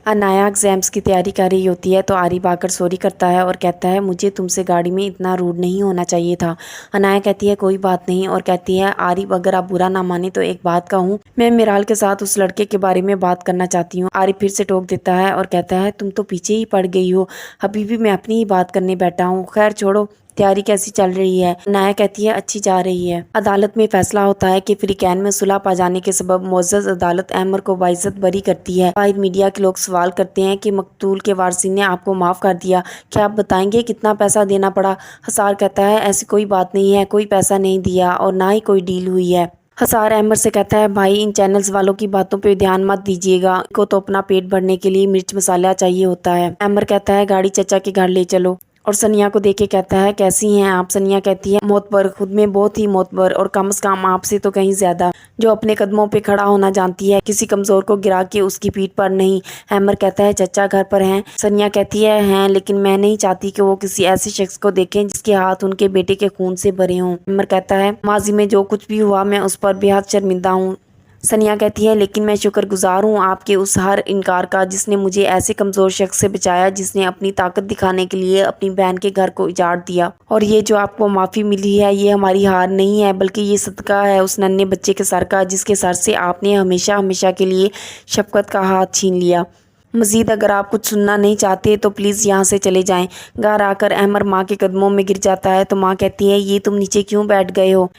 Anaya exams की तैयारी कर रही होती है तो आरिफ आकर सॉरी करता है और कहता है मुझे तुमसे गाड़ी में इतना रूड नहीं होना चाहिए था। अनाया कहती है कोई बात नहीं और कहती है आरिफ अगर आप बुरा ना माने तो एक बात कहूँ, मैं मिराल के साथ उस लड़के के बारे में बात करना चाहती हूँ। आरिफ फिर से टोक देता है और कहता है तुम तो पीछे ही पड़ गई हो, अभी भी मैं अपनी ही बात करने बैठा हूँ। खैर छोड़ो, तैयारी कैसी चल रही है? अनाया कहती है अच्छी जा रही है। अदालत में फैसला होता है कि फ्रीकैन में सुलह पा जाने के सबब मुअज़्ज़ज़ अदालत अहमर को बाइज्जत बरी करती है। बाहर मीडिया के लोग सवाल करते हैं कि मकतूल के वारसिन ने आपको माफ़ कर दिया, क्या आप बताएंगे कितना पैसा देना पड़ा? हसार कहता है ऐसी कोई बात नहीं है, कोई पैसा नहीं दिया और ना ही कोई डील हुई है। हसार अहमर से कहता है भाई इन चैनल्स वालों की बातों पे ध्यान मत दीजिएगा, इनको तो अपना पेट भरने के लिए मिर्च मसाला चाहिए होता है। अहमर कहता है गाड़ी चचा के घर ले चलो और सनिया को देख के कहता है कैसी हैं आप? सनिया कहती है मोतबर, खुद में बहुत ही मोतबर और कम से कम आपसे तो कहीं ज्यादा, जो अपने कदमों पे खड़ा होना जानती है, किसी कमजोर को गिरा के उसकी पीठ पर नहीं। अहमर कहता है चचा घर पर हैं? सनिया कहती है हैं, लेकिन मैं नहीं चाहती कि वो किसी ऐसे शख्स को देखें जिसके हाथ उनके बेटे के खून से भरे हों। अहमर कहता है माजी में जो कुछ भी हुआ मैं उस पर बेहद शर्मिंदा हूँ। सनिया कहती है लेकिन मैं शुक्रगुजार हूँ आपके उस हर इनकार का जिसने मुझे ऐसे कमज़ोर शख्स से बचाया, जिसने अपनी ताकत दिखाने के लिए अपनी बहन के घर को उजाड़ दिया। और ये जो आपको माफ़ी मिली है ये हमारी हार नहीं है, बल्कि ये सदका है उस नन्हे बच्चे के सर का, जिसके सर से आपने हमेशा हमेशा के लिए शफकत का हाथ छीन लिया। मज़ीद अगर आप कुछ सुनना नहीं चाहते तो प्लीज़ यहाँ से चले जाएं। घर आकर अहमर माँ के कदमों में गिर जाता है तो माँ कहती है ये तुम नीचे क्यों बैठ गए हो?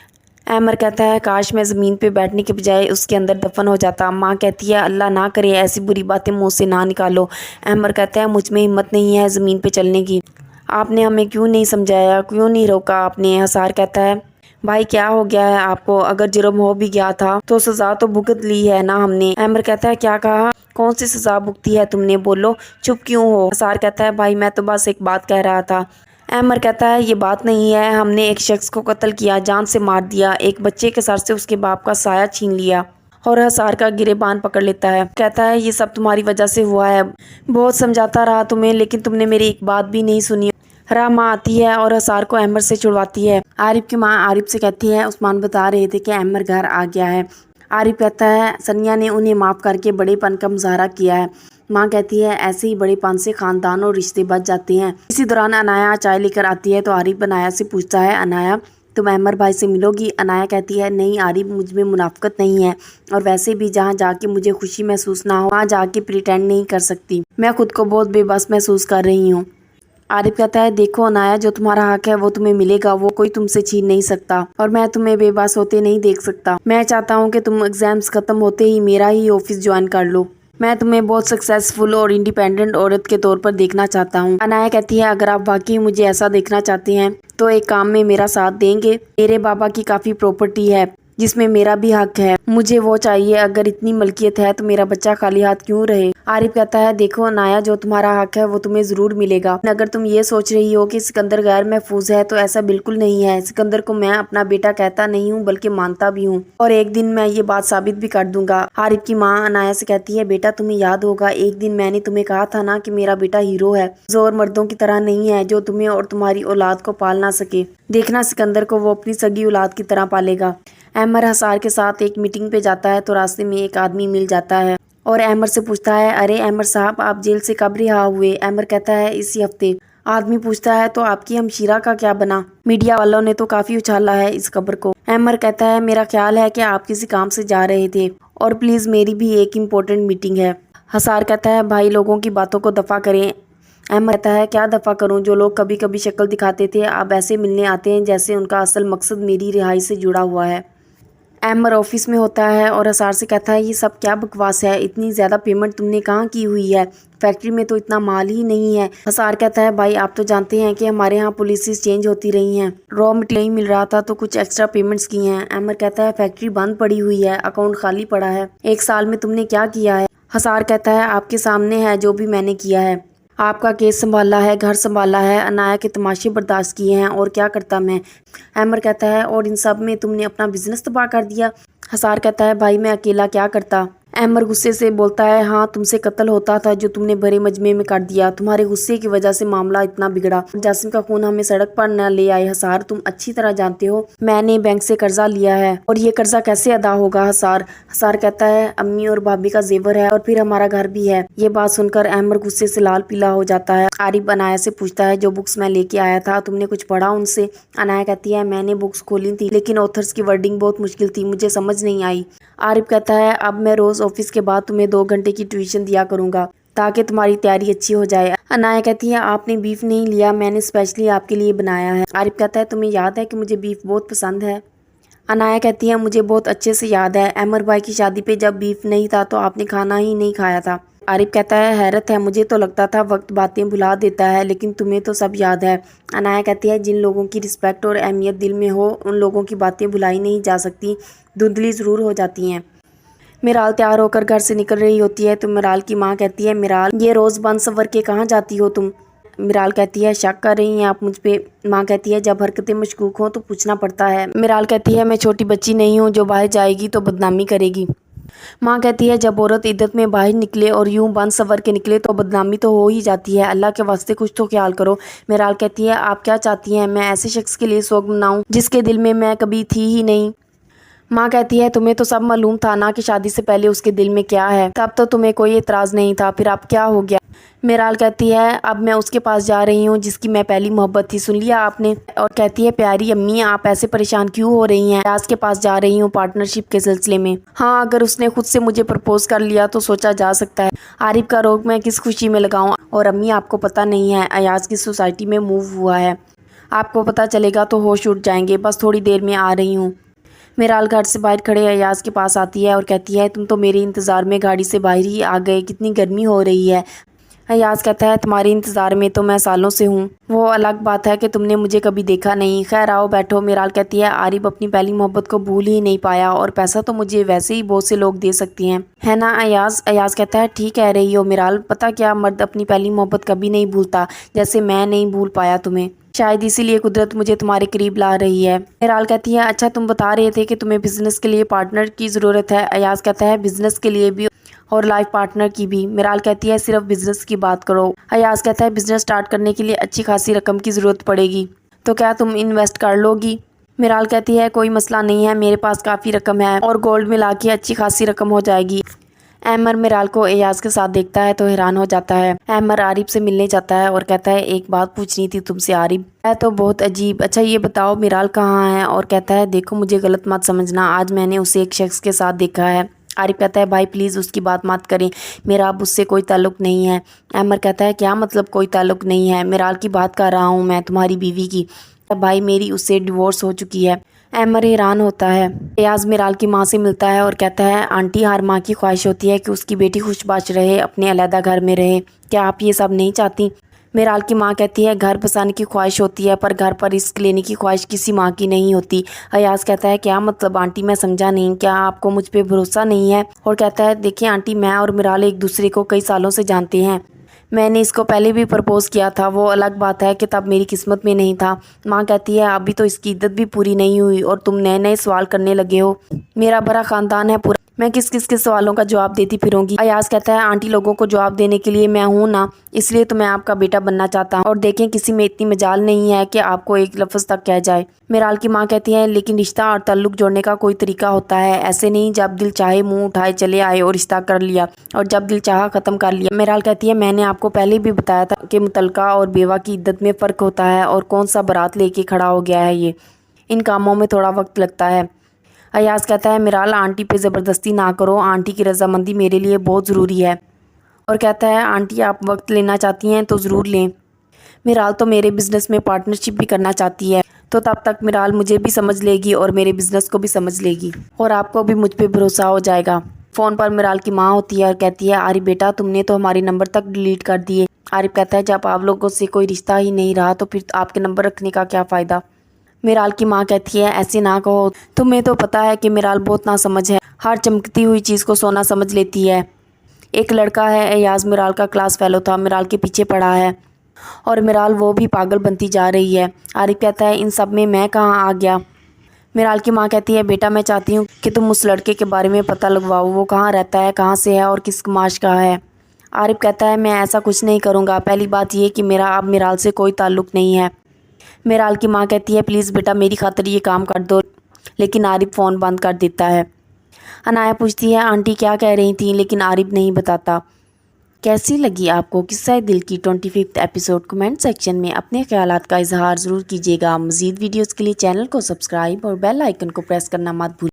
अहमर कहता है काश मैं ज़मीन पे बैठने के बजाय उसके अंदर दफन हो जाता। माँ कहती है अल्लाह ना करे ऐसी बुरी बातें मुँह से ना निकालो। अहमर कहता है मुझ में हिम्मत नहीं है ज़मीन पे चलने की, आपने हमें क्यों नहीं समझाया, क्यों नहीं रोका आपने? हसार कहता है भाई क्या हो गया है आपको? अगर जुर्म हो भी गया था तो सज़ा तो भुगत ली है ना हमने। अहमर कहता है क्या कहा? कौन सी सज़ा भुगती है तुमने? बोलो, चुप क्यों हो? हसार कहता है भाई मैं तो बस एक बात कह रहा था। अहमर कहता है ये बात नहीं है, हमने एक शख्स को कत्ल किया, जान से मार दिया, एक बच्चे के सर से उसके बाप का साया छीन लिया। और हसार का गिरेबान पकड़ लेता है, कहता है ये सब तुम्हारी वजह से हुआ है, बहुत समझाता रहा तुम्हें लेकिन तुमने मेरी एक बात भी नहीं सुनी। माँ आती है और हसार को अहमर से छुड़वाती है। आरिफ की माँ आरिफ से कहती है उस्मान बता रहे थे कि अहमर घर आ गया है। आरिफ कहता है सनिया ने उन्हें माफ़ करके बड़ेपन का मुजाहरा किया है। माँ कहती है ऐसे ही बड़ेपन से खानदान और रिश्ते बच जाते हैं। इसी दौरान अनाया चाय लेकर आती है तो आरिफ अनाया से पूछता है अनाया तुम अहमर भाई से मिलोगी? अनाया कहती है नहीं आरिफ, मुझ में मुनाफिकत नहीं है और वैसे भी जहाँ जाके मुझे खुशी महसूस ना हो वहाँ जाके प्रिटेंड नहीं कर सकती, मैं खुद को बहुत बेबस महसूस कर रही हूँ। आरिफ कहता है देखो अनाया जो तुम्हारा हक है वो तुम्हें मिलेगा, वो कोई तुमसे छीन नहीं सकता और मैं तुम्हें बेबस होते नहीं देख सकता। मैं चाहता हूँ कि तुम एग्जाम्स खत्म होते ही मेरा ही ऑफिस ज्वाइन कर लो, मैं तुम्हें बहुत सक्सेसफुल और इंडिपेंडेंट औरत के तौर पर देखना चाहता हूँ। अनाया कहती है अगर आप वाकई मुझे ऐसा देखना चाहते हैं तो एक काम में मेरा साथ देंगे? मेरे बाबा की काफ़ी प्रॉपर्टी है जिसमें मेरा भी हक है, मुझे वो चाहिए। अगर इतनी मलकियत है तो मेरा बच्चा खाली हाथ क्यों रहे? आरिफ कहता है देखो अनाया जो तुम्हारा हक है वो तुम्हें ज़रूर मिलेगा। अगर तुम ये सोच रही हो कि सिकंदर गैर महफूज है तो ऐसा बिल्कुल नहीं है। सिकंदर को मैं अपना बेटा कहता नहीं हूँ बल्कि मानता भी हूँ और एक दिन मैं ये बात साबित भी कर दूंगा। आरिफ की माँ अनाया से कहती है बेटा तुम्हें याद होगा एक दिन मैंने तुम्हें कहा था ना कि मेरा बेटा हीरो है, जोर मर्दों की तरह नहीं है जो तुम्हें और तुम्हारी औलाद को पाल ना सके। देखना सिकंदर को वो अपनी सगी औलाद की तरह पालेगा। अहमर हसार के साथ एक मीटिंग पे जाता है तो रास्ते में एक आदमी मिल जाता है और अहमर से पूछता है अरे अहमर साहब आप जेल से कब रिहा हुए? अहमर कहता है इसी हफ्ते। आदमी पूछता है तो आपकी हमशीरा का क्या बना? मीडिया वालों ने तो काफी उछाला है इस खबर को। अहमर कहता है मेरा ख्याल है कि आप किसी काम से जा रहे थे और प्लीज मेरी भी एक इम्पोर्टेंट मीटिंग है। हसार कहता है भाई लोगों की बातों को दफा करें। अहमद कहता है क्या दफ़ा करूं, जो लोग कभी कभी शक्ल दिखाते थे अब ऐसे मिलने आते हैं जैसे उनका असल मकसद मेरी रिहाई से जुड़ा हुआ है। अहमद ऑफिस में होता है और हसार से कहता है ये सब क्या बकवास है, इतनी ज़्यादा पेमेंट तुमने कहाँ की हुई है, फैक्ट्री में तो इतना माल ही नहीं है। हसार कहता है भाई आप तो जानते हैं कि हमारे यहाँ पॉलिसीज चेंज होती रही हैं, रॉ मटेरियल नहीं मिल रहा था तो कुछ एक्स्ट्रा पेमेंट्स की हैं। अहमद कहता है फैक्ट्री बंद पड़ी हुई है, अकाउंट खाली पड़ा है, एक साल में तुमने क्या किया है? हसार कहता है आपके सामने है जो भी मैंने किया है, आपका केस संभाला है, घर संभाला है, अनाया के तमाशे बर्दाश्त किए हैं और क्या करता मैं। अहमर कहता है और इन सब में तुमने अपना बिजनेस तबाह कर दिया। हसार कहता है भाई मैं अकेला क्या करता। अहमर गुस्से से बोलता है, हाँ तुमसे कत्ल होता था जो तुमने भरे मजमे में कर दिया। तुम्हारे गुस्से की वजह से मामला इतना बिगड़ा। जासिम का खून हमें सड़क पर न ले आए। हसार, तुम अच्छी तरह जानते हो मैंने बैंक से कर्जा लिया है और ये कर्जा कैसे अदा होगा। हसार कहता है, अम्मी और भाभी का जेवर है और फिर हमारा घर भी है। ये बात सुनकर अहमर गुस्से से लाल पीला हो जाता है। आरिफ अनाया से पूछता है, जो बुक्स मैं लेके आया था तुमने कुछ पढ़ा उनसे। अनाया कहती है, मैंने बुक्स खोली थी लेकिन ऑथर्स की वर्डिंग बहुत मुश्किल थी, मुझे समझ नहीं आई। आरिफ कहता है, अब मैं रोज ऑफिस के बाद तुम्हें 2 घंटे की ट्यूशन दिया करूंगा ताकि तुम्हारी तैयारी अच्छी हो जाए। अनाया कहती है, आपने बीफ नहीं लिया, मैंने स्पेशली आपके लिए बनाया है। आरिफ कहता है, तुम्हें याद है कि मुझे बीफ बहुत पसंद है। अनाया कहती है, मुझे बहुत अच्छे से याद है, अमर भाई की शादी पे जब बीफ नहीं था तो आपने खाना ही नहीं खाया था। आरिफ कहता है, हैरत है, मुझे तो लगता था वक्त बातें भुला देता है लेकिन तुम्हें तो सब याद है। अनाया कहती है, जिन लोगों की रिस्पेक्ट और अहमियत दिल में हो उन लोगों की बातें भुलाई नहीं जा सकती, धुंधली ज़रूर हो जाती हैं। मिराल तैयार होकर घर से निकल रही होती है तो मिराल की माँ कहती है, मिराल ये रोज़ बन सवर के कहाँ जाती हो तुम। मिराल कहती है, शक कर रही हैं आप मुझ पे। माँ कहती है, जब हरकतें मशकूक हों तो पूछना पड़ता है। मिराल कहती है, मैं छोटी बच्ची नहीं हूँ जो बाहर जाएगी तो बदनामी करेगी। माँ कहती है, जब औरत इद्दत में बाहर निकले और यूं बन सवर के निकले तो बदनामी तो हो ही जाती है, अल्लाह के वास्ते कुछ तो ख्याल करो। मिराल कहती है, आप क्या चाहती हैं, मैं ऐसे शख्स के लिए सोग मनाऊं जिसके दिल में मैं कभी थी ही नहीं। माँ कहती है, तुम्हें तो सब मालूम था ना कि शादी से पहले उसके दिल में क्या है, तब तो तुम्हें कोई एतराज़ नहीं था, फिर अब क्या हो गया। मिराल कहती है, अब मैं उसके पास जा रही हूँ जिसकी मैं पहली मोहब्बत थी, सुन लिया आपने। और कहती है, प्यारी अम्मी आप ऐसे परेशान क्यों हो रही हैं, अयाज के पास जा रही हूँ पार्टनरशिप के सिलसिले में। हाँ, अगर उसने खुद से मुझे प्रपोज कर लिया तो सोचा जा सकता है। आरिफ का रोग मैं किस खुशी में लगाऊँ। और अम्मी आपको पता नहीं है, अयाज की सोसाइटी में मूव हुआ है, आपको पता चलेगा तो होश उड़ जाएंगे, बस थोड़ी देर में आ रही हूँ। मिराल घर से बाहर खड़े अयाज के पास आती है और कहती है, तुम तो मेरे इंतज़ार में गाड़ी से बाहर ही आ गए, कितनी गर्मी हो रही है। अयाज कहता है, तुम्हारे इंतज़ार में तो मैं सालों से हूँ, वो अलग बात है कि तुमने मुझे कभी देखा नहीं। खैर आओ बैठो। मिराल कहती है, आरिफ अपनी पहली मोहब्बत को भूल ही नहीं पाया और पैसा तो मुझे वैसे ही बहुत से लोग दे सकती हैं, है ना अयाज। अयाज कहता है, ठीक कह रही हो मिराल, पता क्या, मर्द अपनी पहली मोहब्बत कभी नहीं भूलता, जैसे मैं नहीं भूल पाया तुम्हें, शायद इसीलिए कुदरत मुझे तुम्हारे करीब ला रही है। मिराल कहती है, अच्छा तुम बता रहे थे कि तुम्हें बिजनेस के लिए पार्टनर की ज़रूरत है। अयाज कहता है, बिजनेस के लिए भी और लाइफ पार्टनर की भी। मिराल कहती है, सिर्फ बिजनेस की बात करो। अयाज कहता है, बिजनेस स्टार्ट करने के लिए अच्छी खासी रकम की ज़रूरत पड़ेगी, तो क्या तुम इन्वेस्ट कर लोगी। मिराल कहती है, कोई मसला नहीं है, मेरे पास काफ़ी रकम है और गोल्ड मिला के अच्छी खासी रकम हो जाएगी। अहमर मिराल को एयाज के साथ देखता है तो हैरान हो जाता है। अहमर आरिफ से मिलने जाता है और कहता है, एक बात पूछनी थी तुमसे आरिफ। है तो बहुत अजीब, अच्छा ये बताओ मिराल कहाँ है। और कहता है, देखो मुझे गलत मत समझना, आज मैंने उसे एक शख्स के साथ देखा है। आरिफ कहता है, भाई प्लीज़ उसकी बात मत करें, मेरा अब उससे कोई ताल्लुक़ नहीं है। अहमर कहता है, क्या मतलब कोई ताल्लुक़ नहीं है, मिराल की बात कर रहा हूँ मैं, तुम्हारी बीवी की। भाई मेरी उससे डिवोर्स हो चुकी है। अहमर हैरान होता है। एयाज मिराल की माँ से मिलता है और कहता है, आंटी हर माँ की ख्वाहिश होती है कि उसकी बेटी खुशबाश रहे, अपने अलहदा घर में रहे, क्या आप ये सब नहीं चाहती। मिराल की माँ कहती है, घर बसाने की ख्वाहिश होती है पर घर पर रिस्क लेने की ख्वाहिश किसी माँ की नहीं होती। अयाज कहता है, क्या मतलब आंटी, मैं समझा नहीं, क्या आपको मुझ पे भरोसा नहीं है। और कहता है, देखिए आंटी, मैं और मिराल एक दूसरे को कई सालों से जानते हैं, मैंने इसको पहले भी प्रपोज़ किया था, वो अलग बात है कि तब मेरी किस्मत में नहीं था। माँ कहती है, अभी तो इसकी इद्दत भी पूरी नहीं हुई और तुम नए नए सवाल करने लगे हो, मेरा बड़ा ख़ानदान है पूरा, मैं किस किस के सवालों का जवाब देती फिरूंगी। अयाज कहता है, आंटी लोगों को जवाब देने के लिए मैं हूँ ना, इसलिए तो मैं आपका बेटा बनना चाहता हूँ, और देखें किसी में इतनी मजाल नहीं है कि आपको एक लफ्ज़ तक कह जाए। मिराल की माँ कहती है, लेकिन रिश्ता और ताल्लुक़ जोड़ने का कोई तरीका होता है, ऐसे नहीं जब दिल चाहे मुंह उठाए चले आए और रिश्ता कर लिया और जब दिल चाहा ख़त्म कर लिया। मिराल कहती है, मैंने आपको पहले भी बताया था कि मुतल्लका और बेवा की इद्दत में फ़र्क होता है और कौन सा बारात लेके खड़ा हो गया है, ये इन कामों में थोड़ा वक्त लगता है। अयाज कहता है, मिराल आंटी पे ज़बरदस्ती ना करो, आंटी की रजामंदी मेरे लिए बहुत ज़रूरी है। और कहता है, आंटी आप वक्त लेना चाहती हैं तो ज़रूर लें, मिराल तो मेरे बिज़नेस में पार्टनरशिप भी करना चाहती है, तो तब तक मिराल मुझे भी समझ लेगी और मेरे बिज़नेस को भी समझ लेगी और आपको भी मुझ पे भरोसा हो जाएगा। फ़ोन पर मिराल की माँ होती है और कहती है, आरिफ बेटा तुमने तो हमारे नंबर तक डिलीट कर दिए। आरिफ कहता है, जब आप लोगों से कोई रिश्ता ही नहीं रहा तो फिर आपके नंबर रखने का क्या फ़ायदा। मिराल की माँ कहती है, ऐसे ना कहो, तुम्हें तो पता है कि मिराल बहुत नासमझ है, हर चमकती हुई चीज़ को सोना समझ लेती है। एक लड़का है एयाज, मिराल का क्लास फेलो था, मिराल के पीछे पड़ा है और मिराल वो भी पागल बनती जा रही है। आरिफ कहता है, इन सब में मैं कहाँ आ गया। میرال کی ماں کہتی ہے بیٹا میں چاہتی ہوں کہ تم اس لڑکے کے بارے میں پتہ لگواؤ، وہ کہاں رہتا ہے، کہاں سے ہے اور کس معاش کا ہے۔ عارف کہتا ہے میں ایسا کچھ نہیں کروں گا، پہلی بات یہ کہ میرا اب میرال سے کوئی تعلق نہیں ہے۔ میرال کی ماں کہتی ہے پلیز بیٹا میری خاطر یہ کام کر دو، لیکن عارف فون بند کر دیتا ہے۔ عنایہ پوچھتی ہے آنٹی کیا کہہ رہی تھیں، لیکن عارف نہیں بتاتا۔ کیسی لگی آپ کو قصہ دل کی 25واں ایپیسوڈ؟ کمنٹ سیکشن میں اپنے خیالات کا اظہار ضرور کیجیے گا۔ مزید ویڈیوز کے لیے چینل کو سبسکرائب اور بیل آئیکن کو پریس کرنا مت بھولیں۔